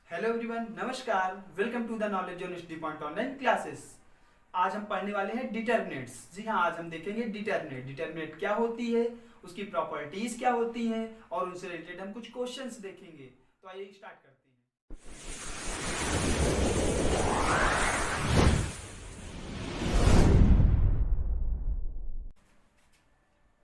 Hello everyone, नमस्कार। Welcome to the knowledge on study point online classes. आज हम पढ़ने वाले हैं डिटर्मिनेंट्स। जी हाँ, आज हम देखेंगे डिटर्मिनेंट। डिटर्मिनेंट क्या होती है, उसकी प्रॉपर्टीज क्या होती हैं और उनसे रिलेटेड हम कुछ क्वेश्चंस देखेंगे। तो आइए स्टार्ट करते हैं।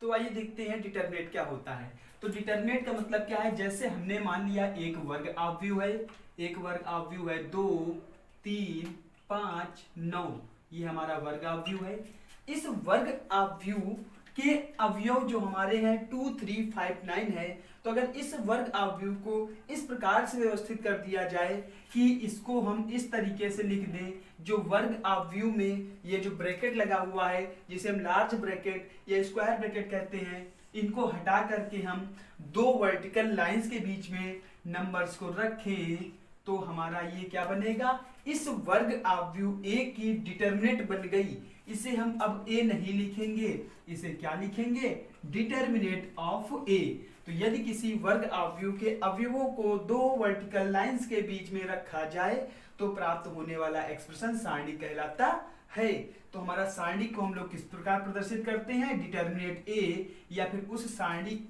तो आइए देखते हैं डिटर्मिनेंट क्या होता है। तो डिटर्मिनेंट का मतलब क्या है, जैसे हमने मान लिया एक वर्ग आव्यूह है, एक वर्ग आव्यूह है 2, 3, 5, 9, ये हमारा वर्ग आव्यूह है। इस वर्ग आव्यूह के अवयव जो हमारे हैं 2, 3, 5, 9 है। तो अगर इस वर्ग आव्यूह को इस प्रकार से व्यवस्थित कर दिया जाए कि इसको हम इस तरीके से लिख दें, जो वर्ग आव्यूह में ये जो ब्रैकेट लगा हुआ है जिसे हम लार्ज ब्रैकेट या स्क्वायर ब्रैकेट कहते हैं, इनको हटा करके हम दो वर्टिकल लाइंस के बीच में नंबर्स को रखें तो हमारा ये क्या बनेगा, इस वर्ग आव्यूह ए की डिटर्मिनेंट बन गई। इसे हम अब ए नहीं लिखेंगे, इसे क्या लिखेंगे, डिटर्मिनेंट ऑफ ए। तो यदि किसी वर्ग आव्यूह के अवयवों को दो वर्टिकल लाइंस के बीच में रखा जाए तो प्राप्त होने वाला एक्सप्रेशन सारणिक कहलाता है। तो हमारा सारणिक को हम लोग किस प्रकार प्रदर्शित करते हैं, डिटर्मिनेंट ए, या फिर उस सारणिक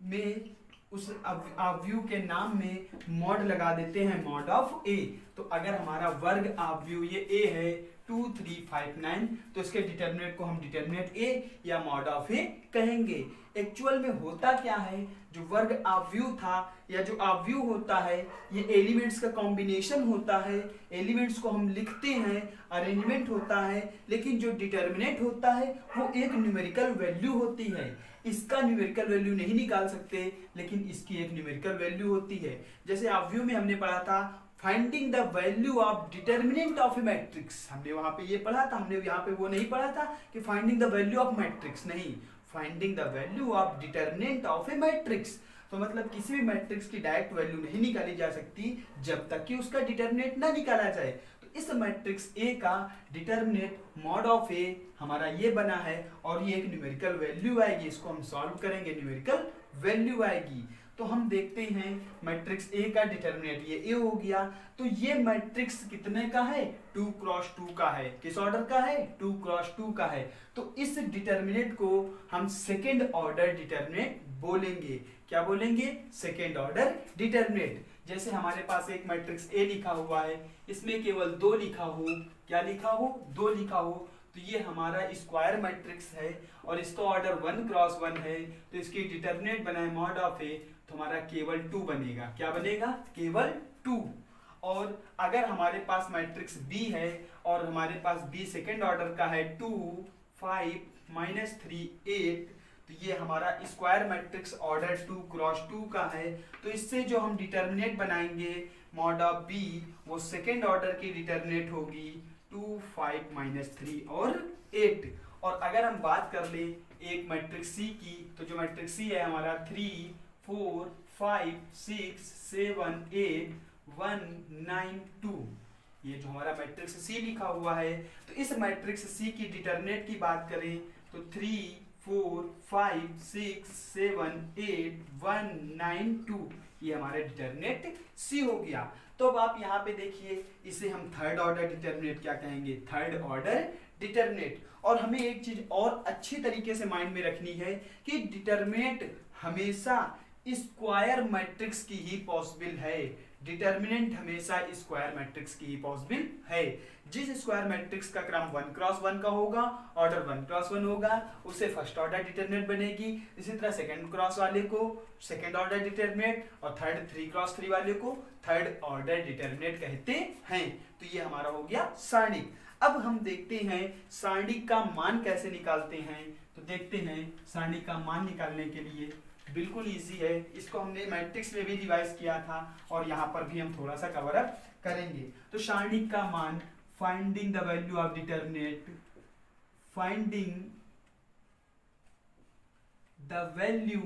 में उस आव्यूह के नाम में मॉड लगा देते हैं, मॉड ऑफ ए। तो अगर हमारा वर्ग आव्यूह ये ए है 2, 3, 5, 9, तो इसके डिटर्मिनेंट को हम डिटर्मिनेंट ए या मॉड ऑफ ए कहेंगे। एक्चुअल में होता क्या है, जो वर्ग आव्यूह था या जो आव्यूह होता है ये एलिमेंट्स का कॉम्बिनेशन होता है। एलिमेंट्स को हम लिखते हैं, अरेंजमेंट होता है, लेकिन जो डिटर्मिनेंट होता है वो एक न्यूमेरिकल वैल्यू होती है। इसका न्यूमेरिकल वैल्यू नहीं निकाल सकते, लेकिन इसकी एक न्यूमेरिकल वैल्यू होती है। जैसे आव्यूह में हमने पढ़ा था finding the value of determinant of a matrix, हमने वहां पे ये पढ़ा था। हमने यहाँ पे वो नहीं पढ़ा था कि finding the value of matrix, नहीं, finding the value of determinant of a matrix. तो मतलब किसी भी मैट्रिक्स की डायरेक्ट वैल्यू नहीं निकाली जा सकती जब तक कि उसका डिटर्मिनेंट ना निकाला जाए। तो इस मैट्रिक्स ए का डिटर्मिनेंट मॉड ऑफ ए हमारा ये बना है और ये एक न्यूमेरिकल वैल्यू आएगी। इसको हम सॉल्व करेंगे, न्यूमेरिकल वैल्यू आएगी। तो हम देखते हैं मैट्रिक्स ए का डिटर्मिनेंट ये ए हो गया। तो ये मैट्रिक्स कितने का है, 2 क्रॉस 2 का है। किस ऑर्डर का है, 2 क्रॉस 2 का है। तो इस डिटर्मिनेंट को हम सेकेंड ऑर्डर डिटर्मिनेंट बोलेंगे। क्या बोलेंगे, सेकेंड ऑर्डर डिटर्मिनेंट। जैसे हमारे पास एक मैट्रिक्स ए लिखा हुआ है, इसमें केवल 2 लिखा हो, क्या लिखा हो, 2 लिखा हो, तो ये हमारा स्क्वायर मैट्रिक्स है और इसका ऑर्डर 1 क्रॉस 1 है। तो इसकी डिटर्मिनेंट बना है मॉड ऑफ ए, तो हमारा केवल 2 बनेगा। क्या बनेगा, केवल 2। और अगर हमारे पास मैट्रिक्स बी है और हमारे पास बी सेकेंड ऑर्डर का है 2, 5, -3, 8, तो ये हमारा स्क्वायर मैट्रिक्स ऑर्डर 2 क्रॉस 2 का है। तो इससे जो हम डिटर्मिनेंट बनाएंगे मॉड ऑफ बी, वो सेकेंड ऑर्डर की डिटर्मिनेंट होगी 2, 5, -3 और 8। और अगर हम बात कर ले एक मैट्रिक्स सी की, तो जो मैट्रिक्स सी है हमारा 3, 4, 5, 6, 7, 8, 1, 9, 2, ये जो हमारा मैट्रिक्स सी लिखा हुआ है। तो इस मैट्रिक्स सी की डिटर्मिनेंट की बात करें तो 3, 4, 5, 6, 7, 8, 1, 9, 2, ये हमारा डिटर्मिनेंट सी हो गया। तो अब आप यहाँ पे देखिए, इसे हम थर्ड ऑर्डर डिटर्मिनेंट क्या कहेंगे, थर्ड ऑर्डर डिटर्मिनेंट। और हमें एक चीज और अच्छी तरीके से माइंड में रखनी है कि डिटर्मिनेंट हमेशा स्क्वायर मैट्रिक्स की ही पॉसिबल है। डिटर्मिनेंट हमेशा स्क्वायर मैट्रिक्स की ही पॉसिबल है। जिस स्क्वायर मैट्रिक्स का क्रम 1 क्रॉस 1 का होगा, ऑर्डर 1 क्रॉस 1 होगा, उससे फर्स्ट ऑर्डर डिटर्मिनेंट बनेगी। इसी तरह सेकंड क्रॉस वाले को सेकंड ऑर्डर डिटर्मिनेंट और थर्ड 3 क्रॉस 3 वाले को थर्ड ऑर्डर डिटर्मिनेंट कहते हैं। तो ये हमारा हो गया सारणिक। अब हम देखते हैं सारणिक का मान कैसे निकालते हैं। तो देखते हैं सारणिक का मान निकालने के लिए बिल्कुल इजी है। इसको हमने मैट्रिक्स में भी रिवाइज किया था और यहाँ पर भी हम थोड़ा सा कवर अप करेंगे। तो सारणिक का मान, finding the value of determinant, finding the value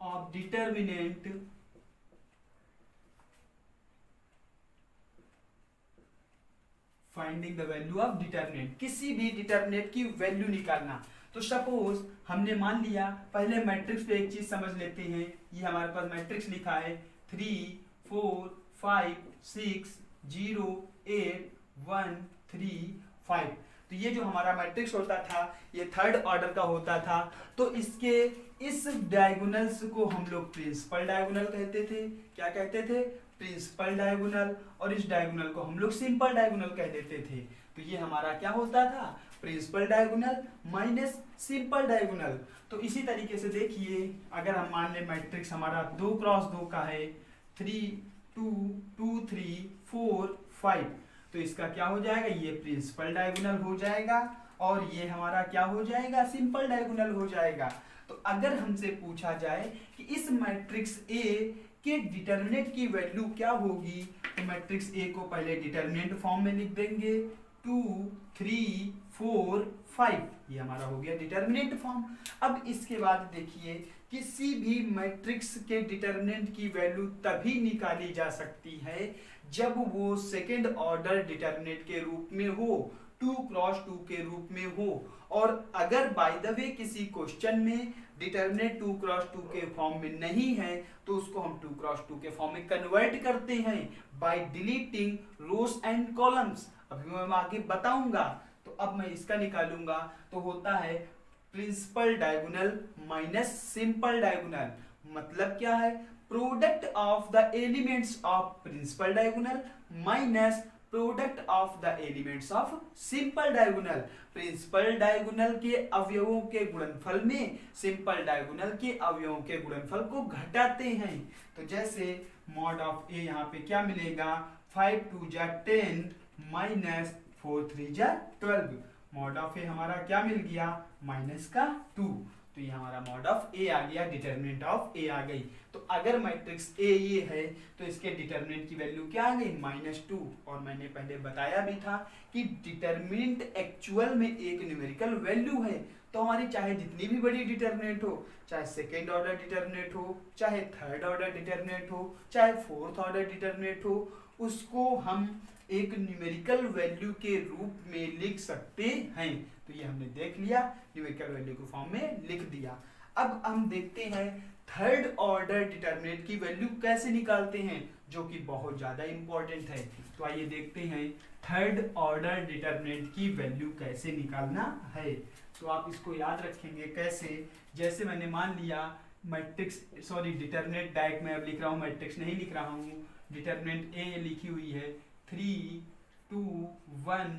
of determinant finding the value of determinant, किसी भी डिटर्मिनेंट की वैल्यू निकालना। तो सपोज हमने मान लिया, पहले मैट्रिक्स पे एक चीज समझ लेते हैं। ये हमारे पास मैट्रिक्स लिखा है 3, 4 5 6 0 8 1 3 5। तो ये जो हमारा मैट्रिक्स होता था ये थर्ड ऑर्डर का होता था। तो इसके इस डायगोनल्स को हम लोग प्रिंसिपल डायगोनल कहते थे। क्या कहते थे? Principal diagonal. और इस डायगोनल को हम लोग सिंपल डायगोनल कह देते थे। तो ये हमारा क्या होता था? Principal diagonal minus simple diagonal. तो इसी तरीके से देखिए, अगर हम मान लें मैट्रिक्स हमारा 2 क्रॉस 2 का है, 3 2 2 3 4 5, तो इसका क्या हो जाएगा? ये प्रिंसिपल डायगोनल हो जाएगा और ये हमारा क्या हो जाएगा? सिंपल डायगोनल हो जाएगा। तो अगर हमसे पूछा जाए कि इस मैट्रिक्स ए के डिटरमिनेंट की वैल्यू क्या होगी, तो मैट्रिक्स ए को पहले डिटरमिनेंट फॉर्म में लिख देंगे 2 3 4 5, ये हमारा हो गया डिटरमिनेंट फॉर्म। अब इसके बाद देखिए, किसी भी मैट्रिक्स के डिटरमिनेंट की वैल्यू तभी निकाली जा सकती है जब वो सेकेंड ऑर्डर डिटरमिनेंट के रूप में हो, 2 क्रॉस 2 के रूप में हो। और अगर बाय द वे किसी क्वेश्चन में डिटरमिनेंट 2 क्रॉस 2 के फॉर्म में नहीं है तो उसको हम 2 क्रॉस 2 के फॉर्म में कन्वर्ट करते हैं by deleting rows and columns. अभी मैं आगे बताऊंगा। तो अब मैं इसका निकालूंगा, तो होता है principal diagonal minus simple diagonal. मतलब क्या है? Product of the elements of principal diagonal minus product of the elements of simple diagonal. Principal diagonal के अवयवों के गुणनफल में सिंपल डायगोनल के अवयवों के गुणनफल को घटाते हैं। तो जैसे मॉड ऑफ ए यहाँ पे क्या मिलेगा? 5 2 जा 10 माइनस 4 3 जा 12। मॉड ऑफ ए हमारा क्या मिल गया? माइनस का 2। तो ये हमारा मॉड ऑफ ए आ गया, डिटरमिनेंट ऑफ ए आ गई। तो अगर मैट्रिक्स ए ये है तो इसके डिटरमिनेंट की वैल्यू क्या आ गई? -2। और मैंने पहले बताया भी था कि डिटरमिनेंट एक्चुअल में एक न्यूमेरिकल वैल्यू है। तो हमारी चाहे जितनी भी बड़ी डिटरमिनेंट हो, चाहे सेकेंड ऑर्डर डिटरमिनेंट हो, चाहे थर्ड ऑर्डर डिटरमिनेंट हो, चाहे फोर्थ ऑर्डर डिटरमिनेंट हो, उसको हम एक न्यूमेरिकल वैल्यू के रूप में लिख सकते हैं। तो ये हमने देख लिया, न्यूमेरिकल वैल्यू के फॉर्म में लिख दिया। अब हम देखते हैं थर्ड ऑर्डर डिटरमिनेंट की वैल्यू कैसे निकालते हैं, जो कि बहुत ज्यादा इंपॉर्टेंट है। तो आइए देखते हैं थर्ड ऑर्डर डिटरमिनेंट की वैल्यू कैसे निकालना है। तो आप इसको याद रखेंगे कैसे? जैसे मैंने मान लिया मैट्रिक्स, सॉरी डिटरमिनेंट डायरेक्ट मैं अब लिख रहा हूँ, मैट्रिक्स नहीं लिख रहा हूँ। डिटरमिनेंट ए लिखी हुई है 3 2 1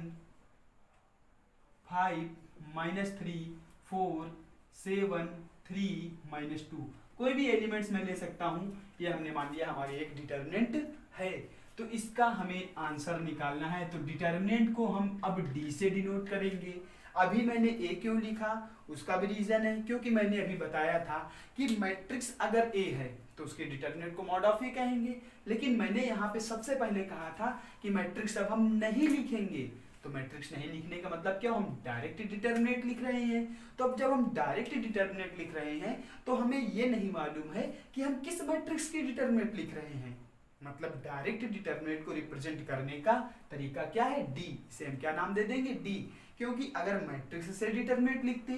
5 -3 4 7 3 -2, कोई भी एलिमेंट्स मैं ले सकता हूं। ये हमने मान लिया हमारे एक डिटरमिनेंट है। तो इसका हमें आंसर निकालना है। तो डिटरमिनेंट को हम अब डी से डिनोट करेंगे। अभी मैंने ए क्यों लिखा, उसका भी रीजन है, क्योंकि मैंने अभी बताया था कि मैट्रिक्स अगर ए है तो उसके डिटरमिनेंट को मॉड ऑफ ए कहेंगे। लेकिन मैंने यहाँ पे सबसे पहले कहा था कि मैट्रिक्स अब हम नहीं लिखेंगे। तो मैट्रिक्स नहीं लिखने का मतलब क्या? हम डायरेक्ट डिटरमिनेंट लिख रहे हैं। तो अब जब हम डायरेक्ट डिटरमिनेंट लिख रहे हैं तो हमें ये नहीं मालूम है कि हम किस मैट्रिक्स की डिटरमिनेंट लिख रहे हैं। मतलब डायरेक्ट डिटरमिनेंट को रिप्रेजेंट करने का तरीका क्या है? डी। इसे हम क्या नाम दे देंगे? डी। क्योंकि अगर मैट्रिक्स से डिटरमिनेंट लिखते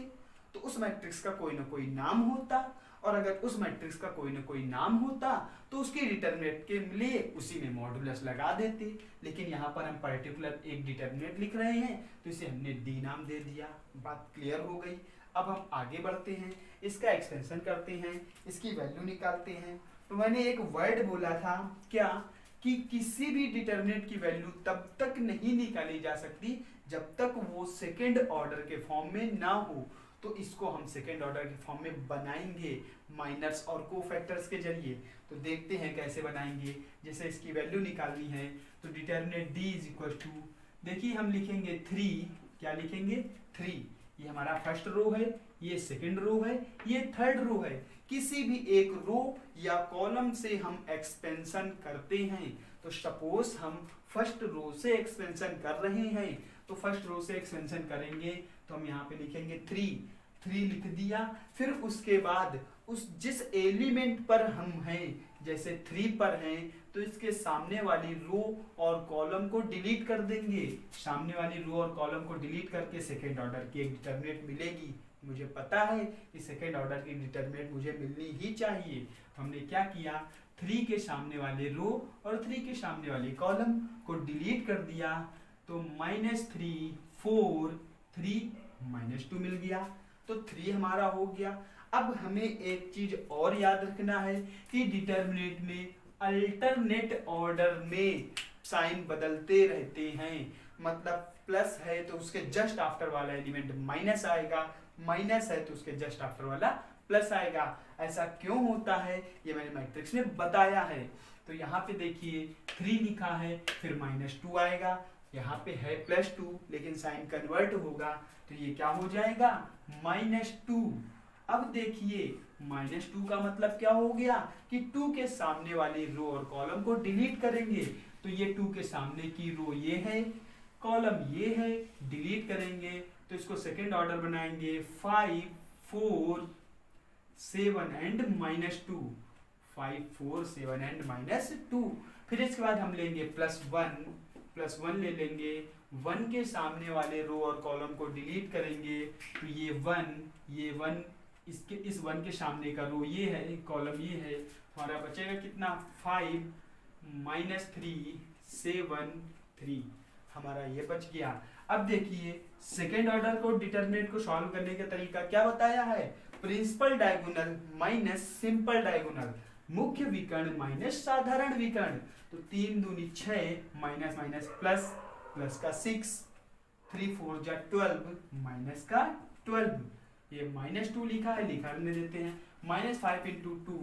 तो उस मैट्रिक्स का कोई ना कोई नाम होता, और अगर उस मैट्रिक्स का कोई ना कोई नाम होता तो उसके डिटरमिनेंट के लिए उसी में मॉडुलस लगा देते। लेकिन यहाँ पर हम पर्टिकुलर एक डिटरमिनेंट लिख रहे हैं तो इसे हमने डी नाम दे दिया। बात क्लियर हो गई। अब हम आगे बढ़ते हैं, इसका एक्सटेंशन करते हैं, इसकी वैल्यू निकालते हैं। तो मैंने एक वर्ड बोला था क्या, कि किसी भी डिटरमिनेंट की वैल्यू तब तक नहीं निकाली जा सकती जब तक वो सेकेंड ऑर्डर के फॉर्म में ना हो। तो इसको हम सेकेंड ऑर्डर के फॉर्म में बनाएंगे माइनर्स और कोफैक्टर्स के जरिए। तो देखते हैं कैसे बनाएंगे। जैसे इसकी वैल्यू निकालनी है तो determinant D is equal to, देखिए हम लिखेंगे 3, क्या लिखेंगे? 3। ये हमारा फर्स्ट रो है, ये सेकेंड रो है, ये थर्ड रो है। किसी भी एक रो या कॉलम से हम एक्सपेंशन करते हैं। तो सपोज हम फर्स्ट रो से एक्सपेंशन कर रहे हैं, तो फर्स्ट रो से एक्सपेंशन करेंगे तो हम यहाँ पे लिखेंगे 3 लिख दिया। फिर उसके बाद उस जिस एलिमेंट पर हम हैं, जैसे 3 पर हैं, तो इसके सामने वाली रो और कॉलम को डिलीट कर देंगे। सामने वाली रो और कॉलम को डिलीट करके सेकेंड ऑर्डर की एक डिटरमिनेंट मिलेगी। मुझे पता है कि सेकेंड ऑर्डर की डिटरमिनेंट मुझे मिलनी ही चाहिए। तो हमने क्या किया, 3 के सामने वाले रो और 3 के सामने वाले कॉलम को डिलीट कर दिया तो -3 4 3 -2 मिल गया। तो 3 हमारा हो गया। अब हमें एक चीज और याद रखना है कि डिटरमिनेंट में अल्टरनेट ऑर्डर में साइन बदलते रहते हैं। मतलब प्लस है तो उसके जस्ट आफ्टर वाला एलिमेंट माइनस आएगा, माइनस है तो उसके जस्ट आफ्टर वाला प्लस आएगा। ऐसा क्यों होता है ये मैंने मैट्रिक्स में बताया है। तो यहाँ पे देखिए 3 लिखा है, फिर -2 आएगा, यहाँ पे है +2 लेकिन साइन कन्वर्ट होगा तो ये क्या हो जाएगा -2। अब देखिए -2 का मतलब क्या हो गया कि 2 के सामने वाली रो और कॉलम को डिलीट करेंगे। तो ये 2 के सामने की रो ये है, कॉलम ये है, डिलीट करेंगे तो इसको सेकेंड ऑर्डर बनाएंगे 5 4 7 एंड -2, 5 4 7 एंड -2। फिर इसके बाद हम लेंगे +1 ले लेंगे, 1 के सामने वाले रो और कॉलम को डिलीट करेंगे तो ये 1 इसके इस 1 के सामने का रो ये है, कॉलम ये है, हमारा बचेगा कितना 5 -3 7 3 हमारा ये बच गया। अब देखिए सेकेंड ऑर्डर को डिटरमिनेंट को सॉल्व करने का तरीका क्या बताया है, principal diagonal minus simple diagonal, मुख्य विकर्ण माइनस साधारण विकर्ण। तो 3 दूनी 6 माइनस माइनस प्लस, प्लस का 6 3 4 जा 12 माइनस का 12, ये -2 लिखा है, लिखा रहने देते हैं, -5 × 2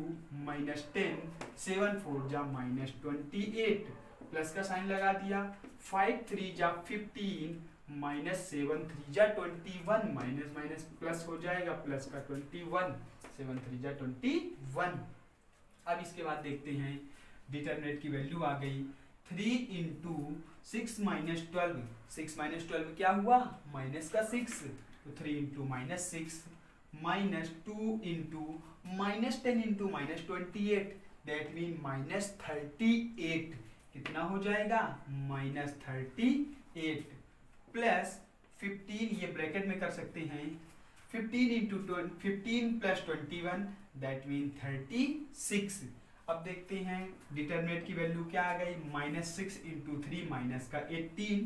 -10 7 4 जा -28 प्लस का साइन लगा दिया, 5 3 जा 15 -7 3 जा 21 माइनस माइनस प्लस हो जाएगा, प्लस का 21 7 3 जा 21। अब इसके बाद देखते हैं डिटरमिनेंट की वैल्यू आ गई 3 × 6 - 12, 6 - 12 क्या हुआ माइनस का 6, तो 3 × -6 -2 × -10 × -28 दैट मीन -38 कितना हो जाएगा -38 प्लस 15, ये ब्रैकेट में कर सकते हैं, 15 + 21 दैट मीन 36। अब देखते हैं डिटरमिनेंट की वैल्यू क्या आ गई -6 × 3 माइनस का 18,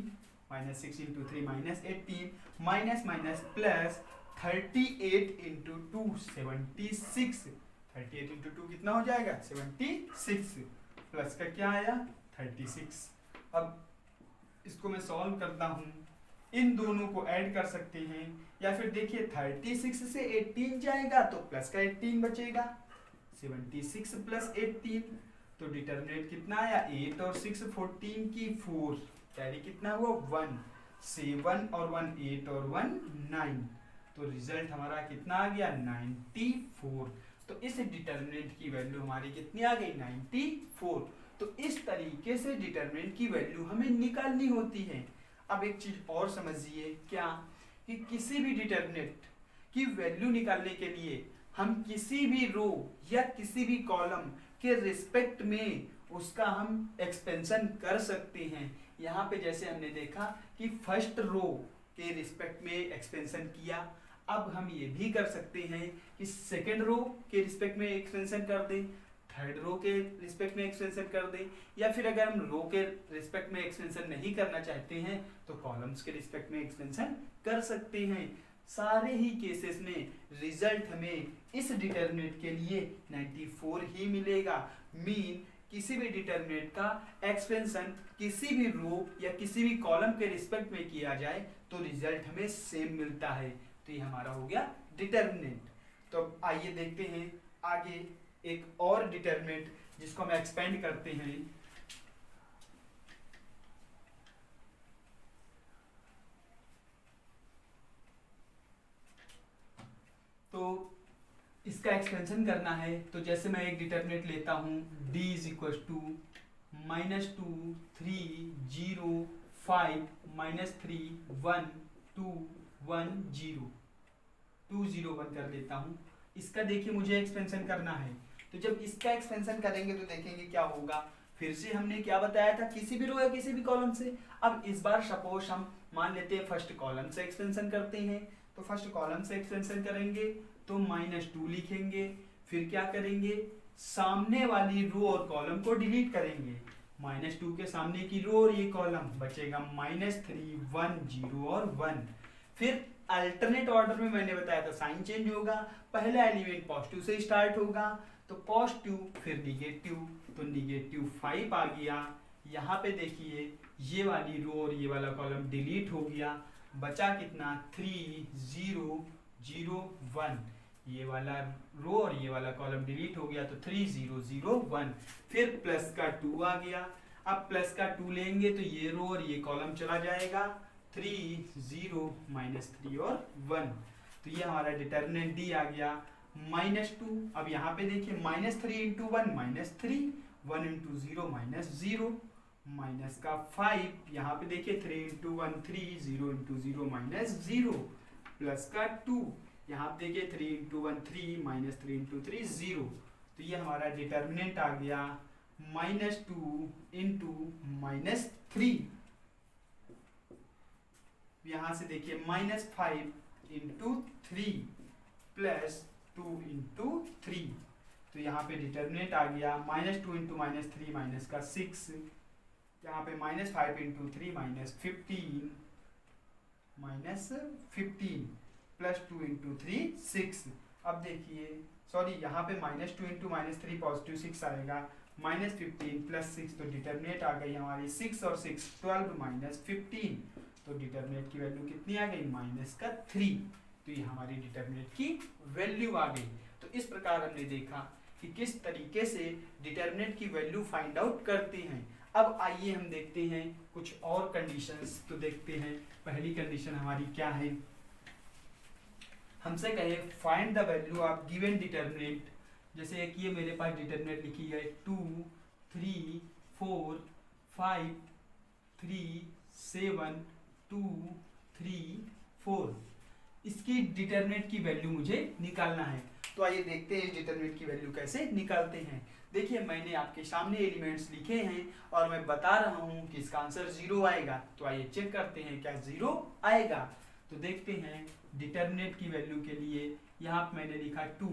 -6 × 3 -18 माइनस माइनस प्लस 38 × 2 76, 38 × 2 कितना हो जाएगा 76 प्लस का क्या आया 36। अब इसको मैं सॉल्व करता हूँ, इन दोनों को ऐड कर सकते हैं या फिर देखिए 36 से 18 जाएगा तो प्लस का 18 बचेगा, 76 + 18 तो डिटरमिनेंट कितना आया 8 और 6 14 की 4 कैरी कितना हुआ 1, 7 और 1 8 और 1 9, तो रिजल्ट हमारा कितना आ गया 94। तो इस डिटरमिनेंट की वैल्यू हमारी कितनी आ गई 94। तो इस तरीके से डिटरमिनेंट की वैल्यू हमें निकालनी होती है। अब एक चीज और समझिए क्या कि किसी भी डिटरमिनेंट की वैल्यू निकालने के लिए हम किसी भी रो या किसी भी कॉलम के रिस्पेक्ट में उसका हम एक्सपेंशन कर सकते हैं। यहाँ पे जैसे हमने देखा कि फर्स्ट रो के रिस्पेक्ट में एक्सपेंशन किया, अब हम ये भी कर सकते हैं कि सेकेंड रो के रिस्पेक्ट में एक्सपेंशन कर दें, थर्ड रो के रिस्पेक्ट में एक्सपेंशन कर दें, या फिर अगर हम रो के रिस्पेक्ट में एक्सपेंशन नहीं करना चाहते हैं तो कॉलम्स के रिस्पेक्ट में एक्सपेंशन कर सकते हैं। सारे ही केसेस में रिजल्ट हमें इस डिटरमिनेंट के लिए 94 ही मिलेगा। मीन किसी भी डिटरमिनेंट का एक्सपेंशन किसी भी रो या किसी भी कॉलम के रिस्पेक्ट में किया जाए तो रिजल्ट हमें सेम मिलता है। तो ये हमारा हो गया डिटरमिनेंट। तो आइए देखते हैं आगे एक और डिटरमिनेंट जिसको हम एक्सपेंड करते हैं। तो इसका एक्सपेंशन करना है तो जैसे मैं एक डिटरमिनेंट लेता हूं d = -2 3 0 5 -3 1 2 1 0 2 0 1 कर लेता हूं। इसका देखिए मुझे एक्सपेंशन करना है, तो जब इसका एक्सपेंशन करेंगे तो देखेंगे क्या होगा। फिर से हमने क्या बताया था किसी भी रो या किसी भी कॉलम से। अब इस बार सपोज हम मान लेते हैं फर्स्ट कॉलम से एक्सपेंशन करते हैं, तो फर्स्ट कॉलम से एक्सपेंशन करेंगे तो -2 लिखेंगे, फिर क्या करेंगे सामने वाली रो और कॉलम को डिलीट करेंगे। -2 के सामने की रो और ये कॉलम बचेगा -3 1 0 और 1। फिर अल्टरनेट ऑर्डर में मैंने बताया था साइन चेंज होगा, पहला एलिमेंट पॉजिटिव से स्टार्ट होगा, तो पॉजिटिव फिर निगेटिव, तो -5 आ गया। यहाँ पे देखिए ये वाली रो और ये वाला कॉलम डिलीट हो गया, बचा कितना 3 0 0 1। ये वाला रो और ये वाला कॉलम डिलीट हो गया तो 3 0 0 1। फिर प्लस का 2 आ गया, अब प्लस का 2 लेंगे तो ये रो और ये कॉलम चला जाएगा, 3 0 -3 और 1। तो ये हमारा डिटर्मिनेंट डी आ गया -2। अब यहाँ पे देखिए -3 इंटू 1 -3, 1 इंटू 0 -0, माइनस का 5, यहाँ पे देखिए 3 इंटू 1 3, 0 इंटू 0 -0, प्लस का 2, यहाँ पे देखिए 3 इंटू 1 3, -3 इंटू 3 0। तो ये हमारा डिटर्मिनेंट आ गया -2 इंटू -3। यहाँ से देखिए -5 इंटू 3 प्लस 2 इंटू 3। तो यहाँ पे डिटर्मिनेंट आ गया -2 इंटू -3 माइनस का 6, यहाँ पे -5 इंटू 3 -15 प्लस 2 इंटू 3 6। अब देखिए सॉरी यहाँ पे -2 इंटू -3 पॉजिटिव 6 आएगा, -15 प्लस 6, तो डिटर्मिनेंट आ गई हमारी 6 और 6 12 -15, तो डिटर्मिनेंट की वैल्यू कितनी आ गई -3। तो ये हमारी डिटर्मिनेंट की वैल्यू आ गई। तो इस प्रकार हमने देखा कि किस तरीके से डिटर्मिनेंट की वैल्यू फाइंड आउट करते हैं। अब आइए हम देखते हैं कुछ और कंडीशंस। तो देखते हैं पहली कंडीशन हमारी क्या है। हमसे कहे find the value of given determinant, जैसे एक ये मेरे पास डिटर्मिनेंट लिखी है 2 3 4 5 3 7 2 3 4। इसकी डिटर्मिनेंट की वैल्यू मुझे निकालना है। तो आइए देखते हैं डिटर्मिनेंट की वैल्यू कैसे निकालते हैं। देखिए मैंने आपके सामने एलिमेंट्स लिखे हैं और मैं बता रहा हूँ कि इसका आंसर 0 आएगा। तो आइए चेक करते हैं क्या 0 आएगा। तो देखते हैं डिटर्मिनेंट की वैल्यू के लिए यहाँ पे मैंने लिखा 2।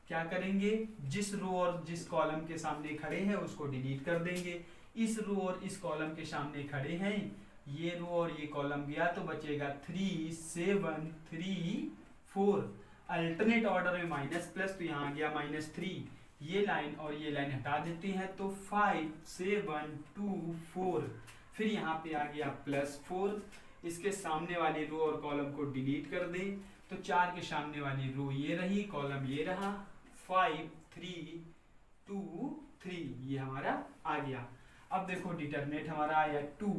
क्या करेंगे, जिस रो और जिस कॉलम के सामने खड़े हैं उसको डिलीट कर देंगे। इस रो और इस कॉलम के सामने खड़े हैं, ये रो और ये कॉलम गया तो बचेगा 3 7 3 4। अल्टरनेट ऑर्डर में माइनस प्लस, तो यहाँ गया -3। ये लाइन और ये लाइन हटा देते हैं तो 5 7 2 4। फिर यहाँ पे आ गया +4। इसके सामने वाली रो और कॉलम को डिलीट कर दें तो 4 के सामने वाली रो ये रही, कॉलम ये रहा, 5 3 2 3, ये हमारा आ गया। अब देखो डिटर्मिनेंट हमारा आया 2।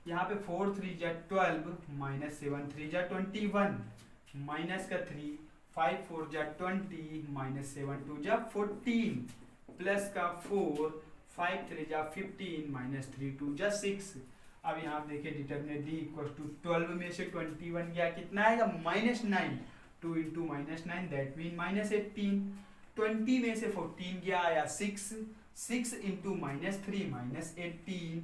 यहाँ पे 4 3 जा 12, -7 3 जा 21, माइनस का 3, 5 4 जा 20, -7 2 जा 14, प्लस का 4, 5 3 जा 15, -3 2 जा 6। अब यहाँ देखिए डिटर्मिनेंट डी इक्वल टू 12 में से 21 गया, कितना आएगा -9। 2 इंटू -9 दैट मीन -18। 20 में से 14 गया आया 6, 6 इंटू -3 -18,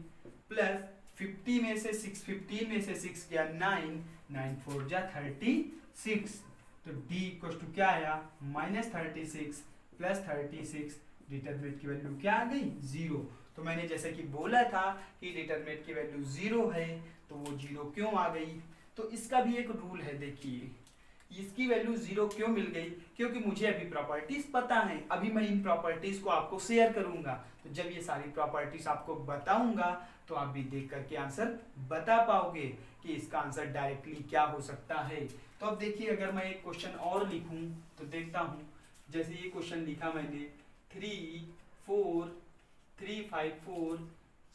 प्लस 50 में से 6, 15 में से 6 गया 9, 9 4 जा 36। तो D इक्वल टू क्या आया -36 प्लस 36। डिटर्मिनेंट की वैल्यू क्या आ गई 0। तो मैंने जैसे कि बोला था कि डिटर्मिनेंट की वैल्यू 0 है, तो वो 0 क्यों आ गई। तो इसका भी एक रूल है, देखिए इसकी वैल्यू 0 क्यों मिल गई, क्योंकि मुझे अभी प्रॉपर्टीज पता है। अभी मैं इन प्रॉपर्टीज को आपको शेयर करूंगा, तो जब ये सारी प्रॉपर्टीज आपको बताऊंगा तो आप भी देख करके आंसर बता पाओगे कि इसका आंसर डायरेक्टली क्या हो सकता है। तो अब देखिए अगर मैं एक क्वेश्चन और लिखूं तो देखता हूं, जैसे ये क्वेश्चन लिखा मैंने 3 4 3 5 4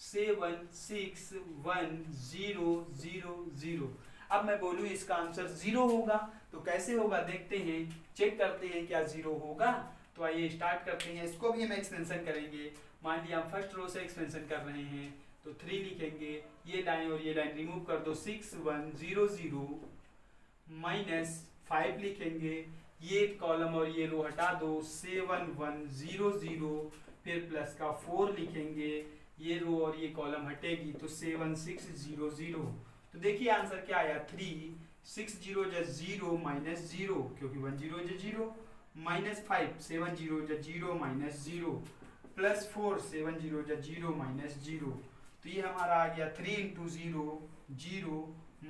7 6 1 0 0 0। अब मैं बोलूं इसका आंसर 0 होगा तो कैसे होगा, देखते हैं, चेक करते हैं क्या 0 होगा। तो आइए स्टार्ट करते हैं, इसको भी हम एक्सपेंशन करेंगे। मान लिया हम फर्स्ट रो से एक्सपेंशन कर रहे हैं तो 3 लिखेंगे, ये लाइन और ये लाइन रिमूव कर दो, 6 1 0 0, -5 लिखेंगे, ये कॉलम और ये रो हटा दो, 7 1 0 0, फिर प्लस का 4 लिखेंगे, ये रो और ये कॉलम हटेगी तो 7 6 0 0। तो देखिए आंसर क्या आया 3, 6 0 जा 0 -0 क्योंकि 1 0 जा 0, -5 7 0 जा 0 -0 +4 7 0 जा 0 -0, तो ये हमारा आ गया 3 × 0 0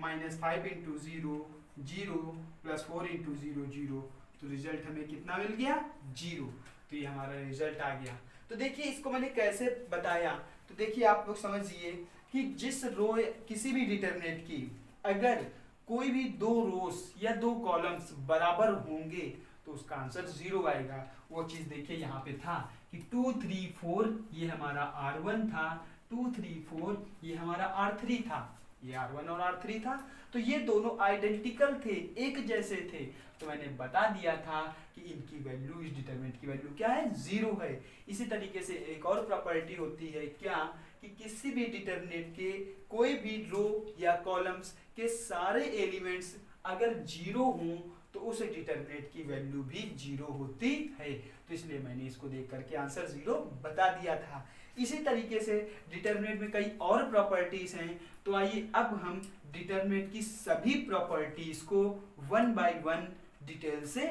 -5 × 0 0 +4 × 0 0, तो रिजल्ट हमें कितना मिल गया 0। तो ये हमारा रिजल्ट आ गया। तो देखिए इसको मैंने कैसे बताया, तो देखिए आप लोग समझिए कि जिस रो किसी भी डिटरमिनेंट की अगर कोई भी दो रोस या दो कॉलम्स बराबर होंगे तो उसका आंसर 0 आएगा। वो चीज देखिए यहाँ पे था कि 2 3 4 ये हमारा R1 था, 2 3 4 ये हमारा R3 था, ये R1 और R3 था, तो ये दोनों आइडेंटिकल थे, एक जैसे थे। तो मैंने बता दिया था कि इनकी वैल्यू, इस डिटरमिनेंट की वैल्यू क्या है 0 है। इसी तरीके से एक और प्रॉपर्टी होती है क्या कि किसी भी डिटरमिनेंट के कोई भी रो या कॉलम्स के सारे एलिमेंट्स अगर 0 हों तो उस डिटरमिनेंट की वैल्यू भी 0 होती है। तो इसलिए मैंने इसको देख करके आंसर 0 बता दिया था। इसी तरीके से डिटरमिनेंट में कई और प्रॉपर्टीज हैं, तो आइए अब हम डिटरमिनेंट की सभी प्रॉपर्टीज को वन बाय वन डिटेल से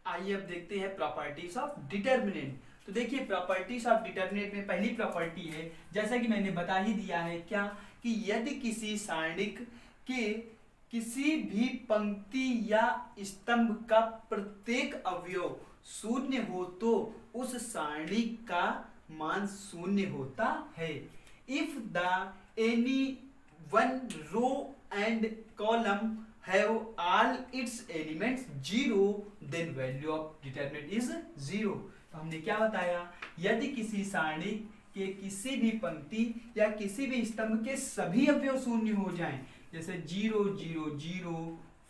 आइए अब देखते हैं प्रॉपर्टीज ऑफ डिटरमिनेंट। तो देखिए प्रॉपर्टीज ऑफ डिटरमिनेंट में पहली प्रॉपर्टी है, जैसा कि मैंने बता ही दिया है क्या कि यदि किसी सारणिक के किसी भी पंक्ति या स्तंभ का प्रत्येक अवयव शून्य हो तो उस सारणी का मान शून्य होता है। If the any one row and column have all its elements 0 then value of determinant is 0। तो हमने क्या बताया, यदि किसी सारणी के किसी भी पंक्ति या किसी भी स्तंभ के सभी अवयव शून्य हो जाएं, जैसे 0 0 0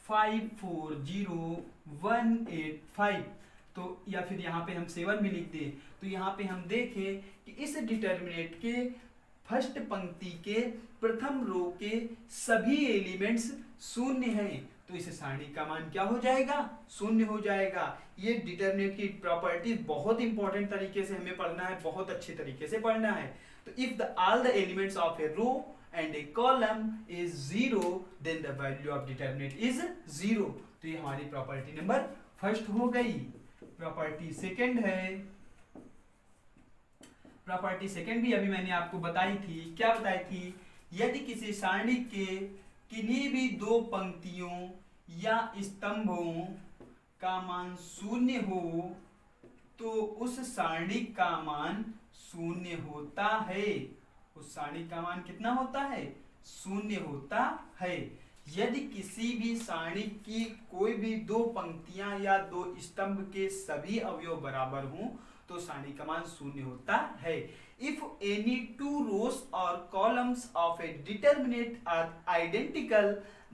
5 4 0 1 8 5, तो या फिर यहाँ पे हम 7 भी लिख दें, तो यहाँ पे हम देखें कि इस डिटरमिनेंट के फर्स्ट पंक्ति के प्रथम रो के सभी एलिमेंट्स शून्य हैं, तो इस सारणी का मान क्या हो जाएगा, शून्य हो जाएगा। ये डिटरमिनेंट की प्रॉपर्टी बहुत इंपॉर्टेंट तरीके से हमें पढ़ना है, बहुत अच्छे तरीके से पढ़ना है। तो if the all the elements of a row and a column is 0 then the value of determinant is 0। तो ये हमारी प्रॉपर्टी नंबर फर्स्ट हो गई। प्रॉपर्टी सेकंड है, प्रॉपर्टी सेकंड भी अभी मैंने आपको बताई थी। क्या बताई थी, यदि किसी सारणी के किन्हीं भी दो पंक्तियों या स्तंभों का मान शून्य हो तो उस सारणी का मान शून्य होता है। उस सारणी का मान कितना होता है, शून्य होता है। यदि किसी भी सारणी की कोई भी दो पंक्तियां या दो स्तंभ के सभी अवयव बराबर हों तो सारणी का मान शून्य होता है। इफ एनी टू रोज और columns of a determinant are identical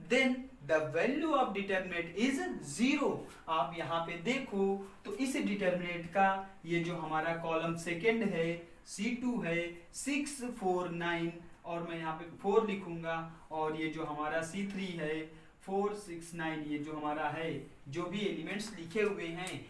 then the value of determinant is 0। आप यहाँ पे देखो तो इस डिटरमिनेंट का ये जो हमारा कॉलम सेकेंड है C2 है 6 4 9 और मैं यहाँ पे 4 लिखूंगा, और ये जो हमारा C3 है 4 6 9, ये जो हमारा है जो भी एलिमेंट्स लिखे हुए हैं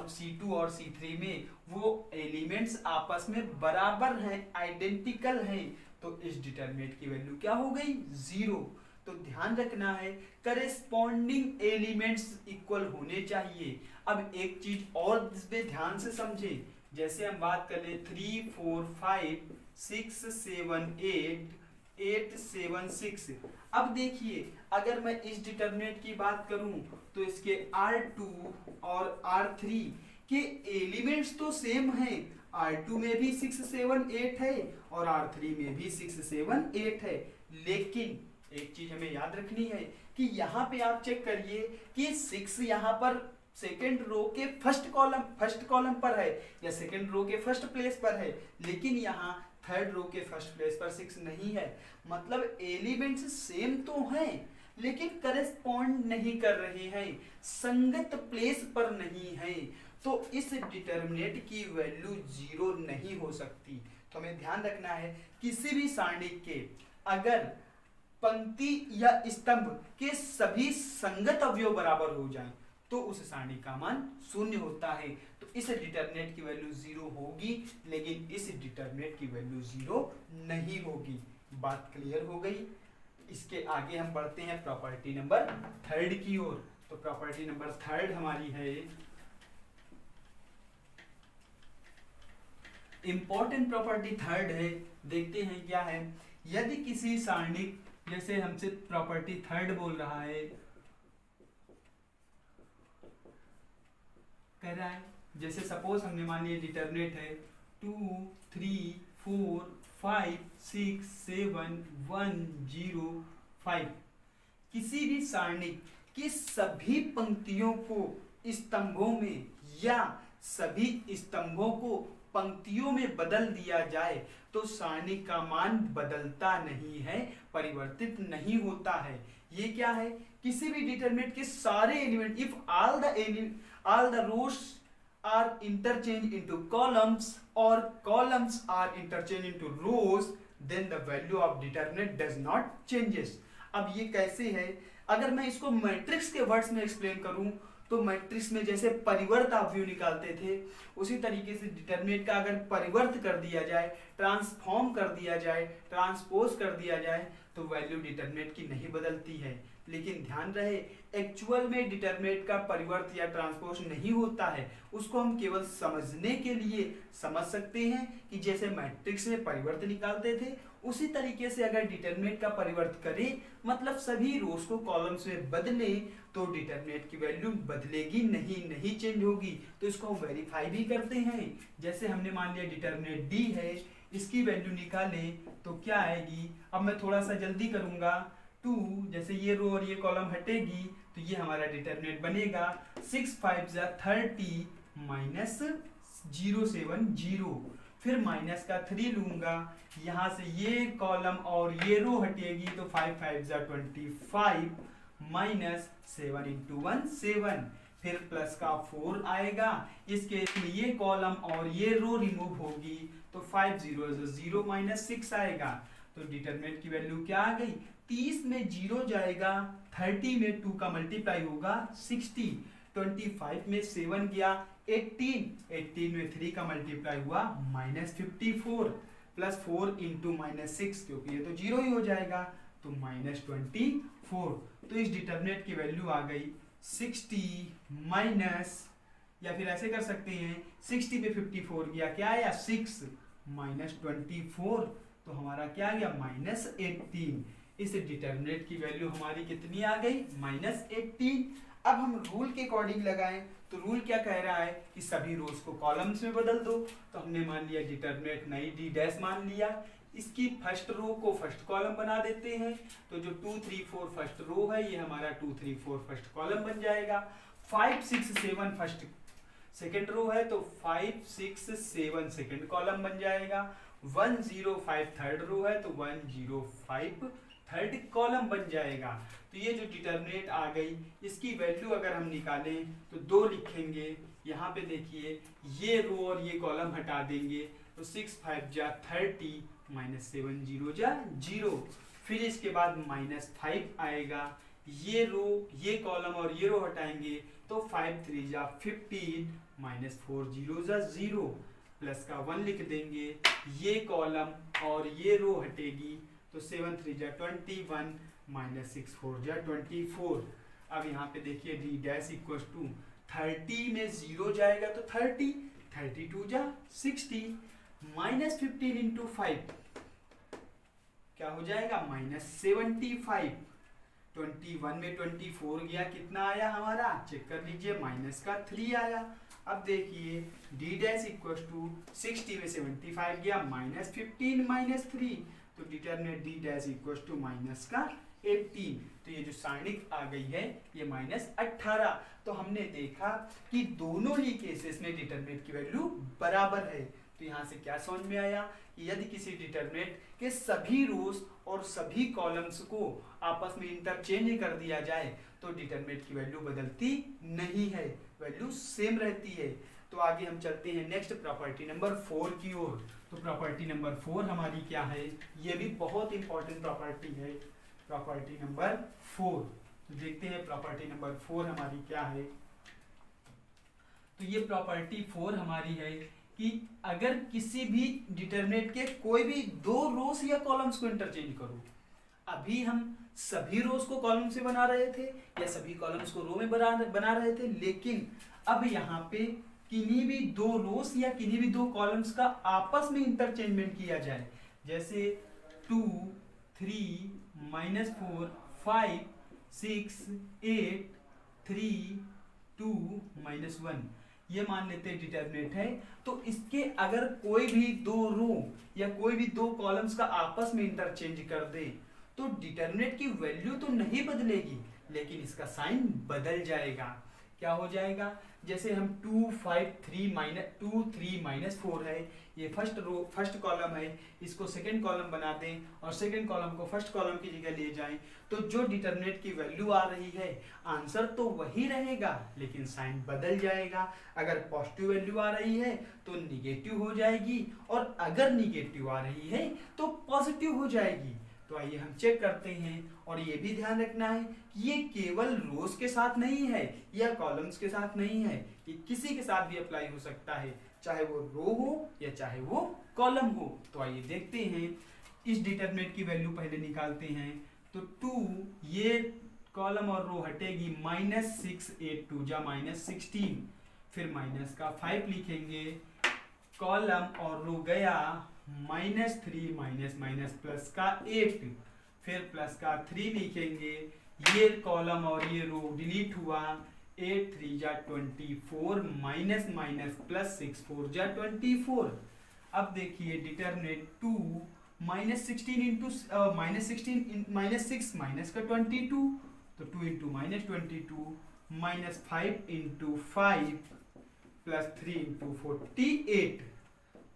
C2 और C3 में वो एलिमेंट्स आपस में बराबर हैं, आइडेंटिकल हैं, तो इस डिटरमिनेंट की वैल्यू क्या हो गई 0। तो ध्यान रखना है करेस्पॉन्डिंग एलिमेंट्स इक्वल होने चाहिए। अब एक चीज और इसमें ध्यान से समझे, जैसे हम बात कर ले 3 4 5 6 7 8 8 7 6। अब देखिए अगर मैं इस डिटरमिनेंट की बात करूं तो इसके R2 और R3 के एलिमेंट्स तो सेम हैं, R2 में भी 6 7 8 है और R3 में भी 6 7 8 है, लेकिन एक चीज हमें याद रखनी है कि यहाँ पे आप चेक करिए कि 6 यहाँ पर सेकेंड रो के फर्स्ट कॉलम पर है या सेकेंड रो के फर्स्ट प्लेस पर है, लेकिन यहाँ थर्ड रो के फर्स्ट प्लेस पर 6 नहीं है। मतलब एलिमेंट्स सेम तो हैं लेकिन करेस्पॉन्ड नहीं कर रहे हैं, संगत प्लेस पर नहीं है, तो इस डिटरमिनेंट की वैल्यू 0 नहीं हो सकती। तो हमें ध्यान रखना है किसी भी सारणी के अगर पंक्ति या स्तंभ के सभी संगत अवयव बराबर हो जाएं तो उस सारणी का मान शून्य होता है। तो इस डिटरमिनेंट की वैल्यू 0 होगी, लेकिन इस डिटरमिनेंट की वैल्यू 0 नहीं होगी। बात क्लियर हो गई। इसके आगे हम बढ़ते हैं प्रॉपर्टी नंबर थर्ड की ओर। तो तो प्रॉपर्टी नंबर थर्ड हमारी है, इंपॉर्टेंट प्रॉपर्टी थर्ड है। देखते हैं क्या है। यदि किसी सारणिक, जैसे हमसे प्रॉपर्टी थर्ड बोल रहा है, कह रहा है जैसे सपोज हमने मान लिया डिटरमिनेंट है 2 3 4 5 6 7 1 0 5, किसी भी सारणिक की सभी पंक्तियों को स्तंभों में या सभी स्तंभों को पंक्तियों में बदल दिया जाए तो सारणिक का मान बदलता नहीं है, परिवर्तित नहीं होता है। ये क्या है, किसी भी डिटरमिनेंट के सारे element, if all the rows are interchanged into columns or columns are interchanged into rows, then the value of determinant does not changes। अब ये कैसे है, अगर मैं इसको मैट्रिक्स के वर्ड्स में एक्सप्लेन करूं तो मैट्रिक्स में जैसे परिवर्त अवयव निकालते थे, उसी तरीके से डिटरमिनेंट का अगर परिवर्त कर दिया जाए, ट्रांसफॉर्म कर दिया जाए, ट्रांसपोज कर दिया जाए तो वैल्यू डिटरमिनेंट की नहीं बदलती है। लेकिन ध्यान रहे, एक्चुअल में डिटरमिनेंट का परिवर्त या ट्रांसपोज नहीं होता है, उसको हम केवल समझने के लिए समझ सकते हैं कि जैसे मैट्रिक्स में परिवर्त निकालते थे उसी तरीके से अगर डिटरमिनेंट का परिवर्त करें, मतलब सभी रोज को कॉलम्स में बदले, तो डिटरमिनेंट की वैल्यू बदलेगी नहीं चेंज होगी। तो इसको हम वेरीफाई भी करते हैं। जैसे हमने मान लिया डिटरमिनेंट डी है, इसकी वैल्यू निकालें तो क्या आएगी। अब मैं थोड़ा सा जल्दी करूंगा, 2, जैसे ये रो और ये कॉलम हटेगी तो ये हमारा डिटरमिनेंट बनेगा 6 5 30 माइनस 070, फिर माइनस का 3 लूंगा, यहाँ से ये कॉलम और ये रो हटेगी तो 5 5 25 माइनस 7 into 1 7, फिर प्लस का 4 आएगा, इस केस में ये कॉलम और ये रो रिमूव होगी तो 5 0 0 माइनस 6 आएगा। तो डिटरमिनेंट की वैल्यू क्या आ गई, 30 में 0 जाएगा, 30 में 2 का मल्टीप्लाई होगा 60, 25 में 7 गया 18 में 3 का मल्टीप्लाई हुआ -54, प्लस 4 इंटू -6, क्योंकि ये तो 0 ही हो जाएगा तो -24। तो इस डिटरमिनेंट की वैल्यू आ गई 60 माइनस, या फिर ऐसे कर सकते हैं 60 में 54 गया, क्या आया 6 -24, तो हमारा क्या आ गया -18। इस डिटरमिनेंट की वैल्यू हमारी कितनी आ गई -18। अब हम रूल के अकॉर्डिंग लगाएं तो रूल क्या कह रहा है कि सभी रोज को कॉलम्स में बदल दो। तो हमने मान लिया डिटरमिनेंट नई डी डैश मान लिया, इसकी फर्स्ट रो को फर्स्ट कॉलम बना देते हैं, तो जो 2 3 4 फर्स्ट रो है ये हमारा 2 3 4 फर्स्ट कॉलम बन जाएगा। 5 6 7 फर्स्ट सेकंड रो है तो 5 6 7 सेकंड कॉलम बन जाएगा। 1 0 5 थर्ड रो है तो 1 0 5 थर्ड कॉलम बन जाएगा। तो ये जो डिटरमिनेंट आ गई, इसकी वैल्यू अगर हम निकालें तो 2 लिखेंगे। यहाँ पे देखिए ये रो और ये कॉलम हटा देंगे तो 6 5 30 -7 0 0, फिर इसके बाद -5 आएगा, ये रो ये कॉलम और ये रो हटाएंगे तो 5 3 15 -4 0 0, प्लस का 1 लिख देंगे, ये कॉलम और ये रो हटेगी तो 7 3 21 -6 4 24। अब यहाँ पे देखिए डी डैश इक्वल टू 30 में 0 जाएगा तो 30, 32 60, -15 इंटू 5 क्या हो जाएगा -75। 21 में 24 गया, कितना आया हमारा चेक कर लीजिए, माइनस का 3 आया। अब देखिए डी डैश इक्वल टू 60 में 75 गया, -15 -3, तो determinant D dash equal to minus का 18। तो ये जो सारणिक आ गई है ये -18। तो हमने देखा कि दोनों ही केसेस में डिटरमिनेंट की वैल्यू बराबर है। तो यहाँ से क्या समझ में आया कि यदि किसी डिटरमिनेंट के सभी रोज और सभी कॉलम्स को आपस में इंटरचेंज कर दिया जाए तो डिटरमिनेंट की वैल्यू बदलती नहीं है, वैल्यू सेम रहती है। तो आगे हम चलते हैं नेक्स्ट प्रॉपर्टी नंबर 4 की ओर। तो प्रॉपर्टी नंबर 4 हमारी क्या है, ये भी बहुत इंपॉर्टेंट प्रॉपर्टी है, प्रॉपर्टी नंबर 4। तो देखते हैं प्रॉपर्टी नंबर 4 हमारी क्या है। तो ये प्रॉपर्टी 4 हमारी है कि अगर किसी भी डिटरमिनेंट के कोई भी 2 रोस या कॉलम्स को इंटरचेंज करो, अभी हम सभी रोज को कॉलम से बना रहे थे या सभी कॉलम्स को रो में बना रहे थे, लेकिन अब यहाँ पे किन्हीं भी दो रोज या किन्हीं भी दो कॉलम्स का आपस में इंटरचेंजमेंट किया जाए, जैसे 2 3 -4 5 6 8 3 2 -1 ये मान लेते हैं डिटरमिनेंट है। तो इसके अगर कोई भी दो रो या कोई भी दो कॉलम्स का आपस में इंटरचेंज कर दे तो डिटरमिनेंट की वैल्यू तो नहीं बदलेगी, लेकिन इसका साइन बदल जाएगा। क्या हो जाएगा? जैसे हम 2 5 3 -4 है, ये फर्स्ट कॉलम है, इसको सेकंड कॉलम बना दें और सेकंड कॉलम को फर्स्ट कॉलम की जगह ले जाएं, तो जो डिटरमिनेंट की वैल्यू आ रही है आंसर तो वही रहेगा, लेकिन साइन बदल जाएगा। अगर पॉजिटिव वैल्यू आ रही है तो निगेटिव हो जाएगी और अगर निगेटिव आ रही है तो पॉजिटिव हो जाएगी। तो आइए हम चेक करते हैं, और ये भी ध्यान रखना है कि ये केवल रोज के साथ नहीं है या कॉलम्स के साथ नहीं है, ये किसी के साथ भी अप्लाई हो सकता है, चाहे वो रो हो या चाहे वो कॉलम हो। तो आइए देखते हैं, इस डिटरमिनेंट की वैल्यू पहले निकालते हैं। तो 2 ये कॉलम और रो हटेगी, -6 8 2 जा -16, फिर माइनस का 5 लिखेंगे, कॉलम और रो गया -3 माइनस प्लस का 8, फिर प्लस का 3 लिखेंगे, ये कॉलम और ये रो डिलीट हुआ, 8 3 जा 24 माइनस प्लस 6 4 जा 24। अब देखिए डिटरमिनेंट 2 -16 इंटू -6 माइनस का 22, तो 2 इंटू -22 -5 इंटू 5 प्लस 3 इंटू 48,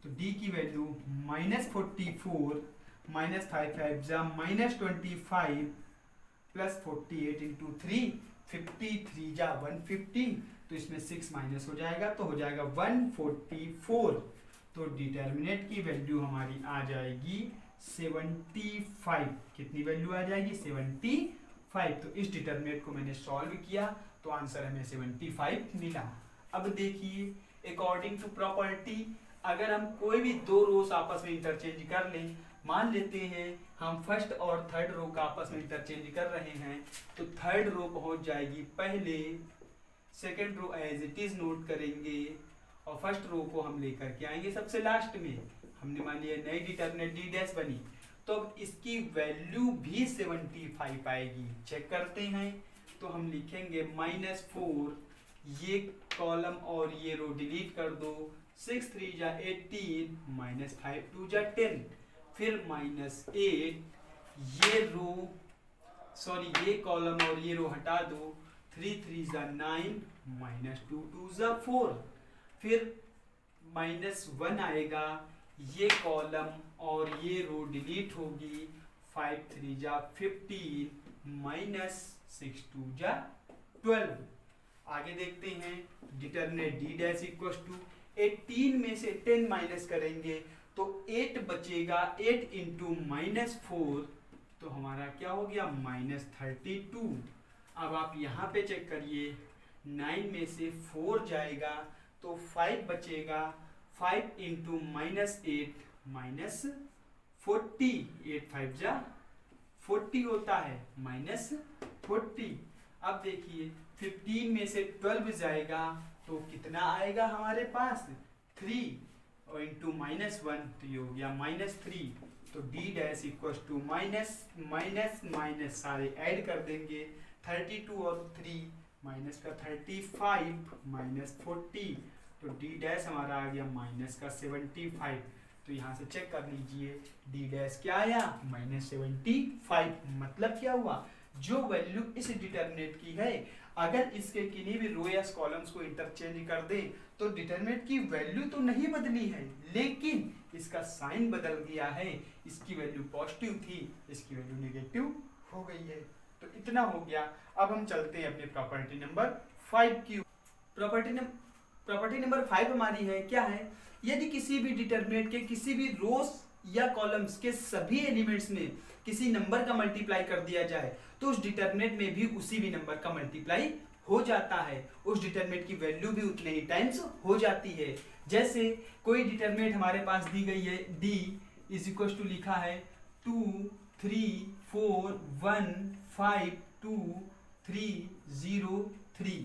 तो d की वैल्यू -44 -5 5 जा -25 प्लस 48 इंटू 3 53 जा 150, तो इसमें 6 माइनस हो जाएगा तो हो जाएगा 144। तो डिटरमिनेंट की वैल्यू हमारी आ जाएगी 75। कितनी वैल्यू आ जाएगी? 75। तो इस डिटरमिनेंट को मैंने सॉल्व किया तो आंसर हमें 75 मिला। अब देखिए अकॉर्डिंग टू प्रॉपर्टी, अगर हम कोई भी दो रोज आपस में इंटरचेंज कर लें, मान लेते हैं हम फर्स्ट और थर्ड रो का आपस में इंटरचेंज कर रहे हैं, तो थर्ड रो पहुंच जाएगी पहले, second row as it is note करेंगे और फर्स्ट रो को हम लेकर के आएंगे सबसे लास्ट में। हमने मान लिया नई डिटरमिनेंट डी डैश बनी, तो अब इसकी वैल्यू भी 75 आएगी। चेक करते हैं, तो हम लिखेंगे -4, ये कॉलम और ये रो डिलीट कर दो, 6 3 जा 18 -5 2 जा 10, फिर -8, ये कॉलम और ये रो हटा दो, 3 3 जा 9 -2 2 जा 4, फिर -1 आएगा, ये कॉलम और ये रो डिलीट होगी, 5 3 जा 15 -6 2 जा 12। आगे देखते हैं, determinant D dash equal to 18 में से 10 माइनस करेंगे तो 8 बचेगा, 8 इंटू -4 तो हमारा क्या हो गया? -32। अब आप यहाँ पे चेक करिए, 9 में से 4 जाएगा तो 5 बचेगा, 5 इंटू -8 -40, 8 5 जा 40 होता है, -40। अब देखिए 15 में से 12 जाएगा तो कितना आएगा हमारे पास? 3 और इंटू -1 तो ये हो गया -3। तो d dash equal to minus सारे ऐड कर देंगे, 32 और 3 माइनस का 35 -40, तो d डैश हमारा आ गया -75। तो यहाँ से चेक कर लीजिए d डैश क्या आया? -75। मतलब क्या हुआ? जो वैल्यू इस डिटरमिनेंट की है, अगर इसके किन्हीं भी रो या कॉलम्स को इंटरचेंज कर दे तो डिटरमिनेंट की वैल्यू तो नहीं बदली है, लेकिन इसका साइन बदल गया है। इसकी वैल्यू पॉजिटिव थी, इसकी वैल्यू नेगेटिव हो गई है। तो इतना हो गया। अब हम चलते हैं अपने प्रॉपर्टी नंबर 5 की। प्रॉपर्टी नंबर 5 हमारी है क्या है? यदि किसी भी डिटरमिनेंट के किसी भी रोज या कॉलम्स के सभी एलिमेंट्स में किसी नंबर का मल्टीप्लाई कर दिया जाए तो उस डिटरमिनेंट में भी उसी भी नंबर का मल्टीप्लाई हो जाता है, उस डिटरमिनेंट की वैल्यू भी उतने ही टाइम्स हो जाती है। जैसे कोई डिटरमिनेंट हमारे पास दी गई है, d इज इक्वल टू लिखा है 2 3 4 1 5 2 3 0 3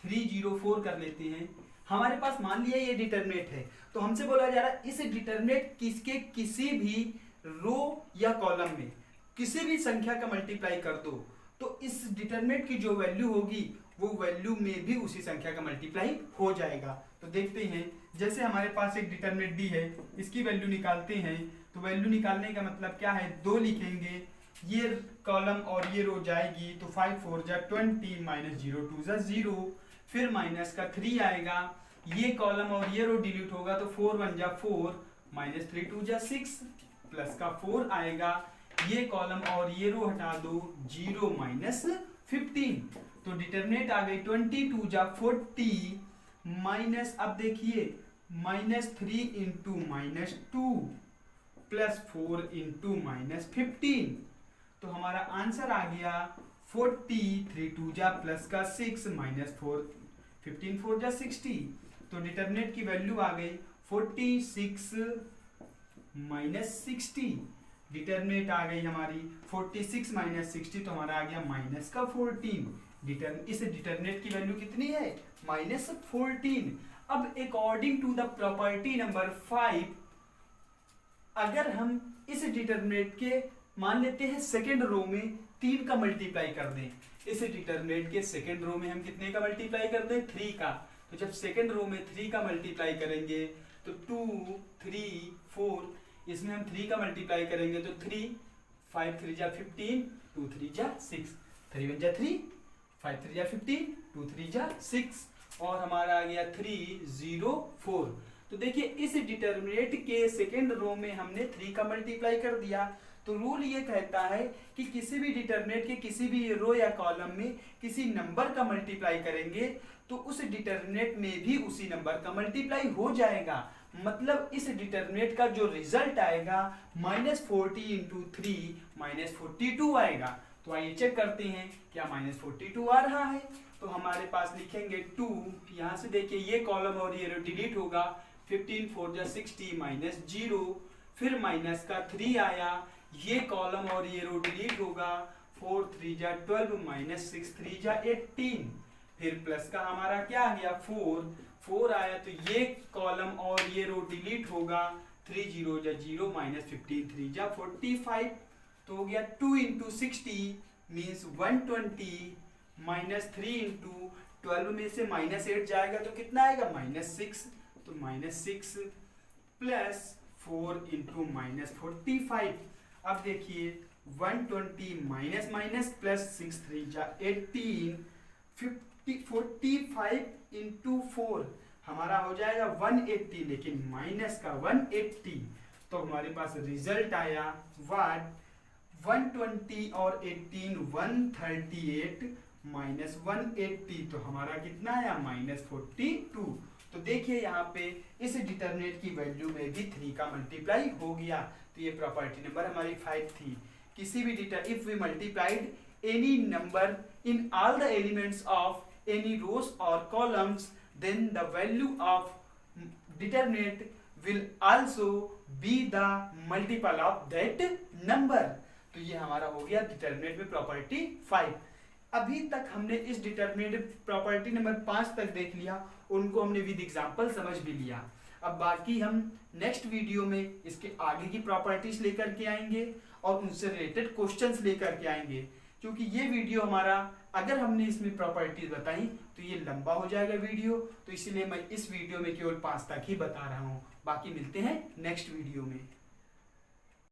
304 कर लेते हैं। हमारे पास मान लिया ये डिटरमिनेंट है, तो हमसे बोला जा रहा है इस डिटरमिनेंट किसके किसी भी रो या कॉलम में किसी भी संख्या का मल्टीप्लाई कर दो, तो इस डिटरमिनेंट की जो वैल्यू होगी वो वैल्यू में भी उसी संख्या का मल्टीप्लाई हो जाएगा। तो देखते हैं, जैसे हमारे पास एक डिटरमिनेंट डी है, इसकी वैल्यू निकालते हैं। तो वैल्यू निकालने का मतलब क्या है, 2 लिखेंगे, ये कॉलम और ये रो जाएगी, तो 5 4 जा 20 माइनस 0 2 जा 0, फिर माइनस का 3 आएगा, ये कॉलम और ये रो डिलीट होगा, तो 4 1 जा 4 माइनस 3 2 जा 6, प्लस का 4 आएगा, ये कॉलम और ये रो हटा दो, 0 माइनस 15, तो डिटरमिनेंट आ गई 22 जा 40 माइनस, अब देखिए minus 3 into minus 2 plus 4 into minus 15, तो हमारा आंसर आ गया 40, 3 2 जा प्लस का 6 माइनस 4 15 4 जा 60, तो डिटरमिनेंट की वैल्यू आ गई 46 माइनस 60, डिटरमिनेंट आ गई हमारी 46 माइनस 60, तो हमारा आ गया माइनस का 14। इस डिटरमिनेंट की वैल्यू कितनी है, माइनस 14। अब according to the property number 5, अगर हम इस डिटरमिनेंट के मान लेते हैं सेकेंड रो में 3 का मल्टीप्लाई कर दें, इस डिटरमिनेंट के सेकेंड रो में हम कितने का मल्टीप्लाई कर दें, 3 का, तो जब सेकेंड रो में 3 का मल्टीप्लाई करेंगे तो 2 3 4, इसमें हम 3 का मल्टीप्लाई करेंगे तो 3 5 3 जा 15 2 3 जा 6 3 1 जा 3 5 3 जा 15 2 3 जा 6, और हमारा आ गया 3 0 4। तो देखिए इस डिटरमिनेंट के सेकेंड रो में हमने 3 का मल्टीप्लाई कर दिया, तो रूल ये कहता है कि किसी भी डिटरमिनेंट के किसी भी रो या कॉलम में किसी नंबर का मल्टीप्लाई करेंगे तो उस डिटरमिनेंट में भी उसी नंबर का मल्टीप्लाई हो जाएगा। मतलब इस डिटरमिनेंट का जो रिजल्ट आएगा माइनस 40 इंटू 3 माइनस 42 आएगा। तो आइए चेक करते हैं क्या माइनस 42 आ रहा है। तो हमारे पास लिखेंगे 2, यहाँ से देखिए ये कॉलम और ये रो डिलीट होगा, 15 4 जा 60 माइनस 0, फिर माइनस का 3 आया, ये कॉलम और ये रो डिलीट होगा, 4 3 जा 12 माइनस 6 3 जा 18, फिर प्लस का हमारा क्या आ गया 4 आया, तो ये कॉलम और ये रो डिलीट होगा, 3 0 जा 0 माइनस 15 3 जा 45, तो हो गया 2 इंटू 60 मीन्स 120 माइनस 3 इंटू 12 में से माइनस 8 जाएगा तो कितना आएगा माइनस 6, तो माइनस 6 प्लस 4 इंटू माइनस 45। अब देखिए 120 माइनस माइनस प्लस 6 3 जा 18, 45 इंटू 4 हमारा हो जाएगा 180, लेकिन माइनस का 180, तो हमारे पास रिजल्ट आया वाट 120 और 18 138 माइनस 180, तो हमारा कितना आया माइनस 42। तो देखिए यहाँ पे इस डिटरमिनेंट की वैल्यू में भी 3 का मल्टीप्लाई हो गया। तो ये प्रॉपर्टी नंबर हमारी 5 थी। किसी भी if we multiplied any number in all the elements of any rows और columns then the value of determinant will also be the multiple of that number। तो ये हमारा हो गया डिटरमिनेंट में प्रॉपर्टी 5। अभी तक हमने इस डिटरमिनेंट प्रॉपर्टी नंबर 5 तक देख लिया, उनको हमने विद एग्जांपल समझ भी लिया। अब बाकी हम नेक्स्ट वीडियो में इसके आगे की प्रॉपर्टीज लेकर के आएंगे और उनसे रिलेटेड क्वेश्चंस लेकर के आएंगे, क्योंकि ये वीडियो हमारा अगर हमने इसमें प्रॉपर्टीज बताई तो ये लंबा हो जाएगा वीडियो, तो इसलिए मैं इस वीडियो में केवल 5 तक ही बता रहा हूँ। बाकी मिलते हैं नेक्स्ट वीडियो में।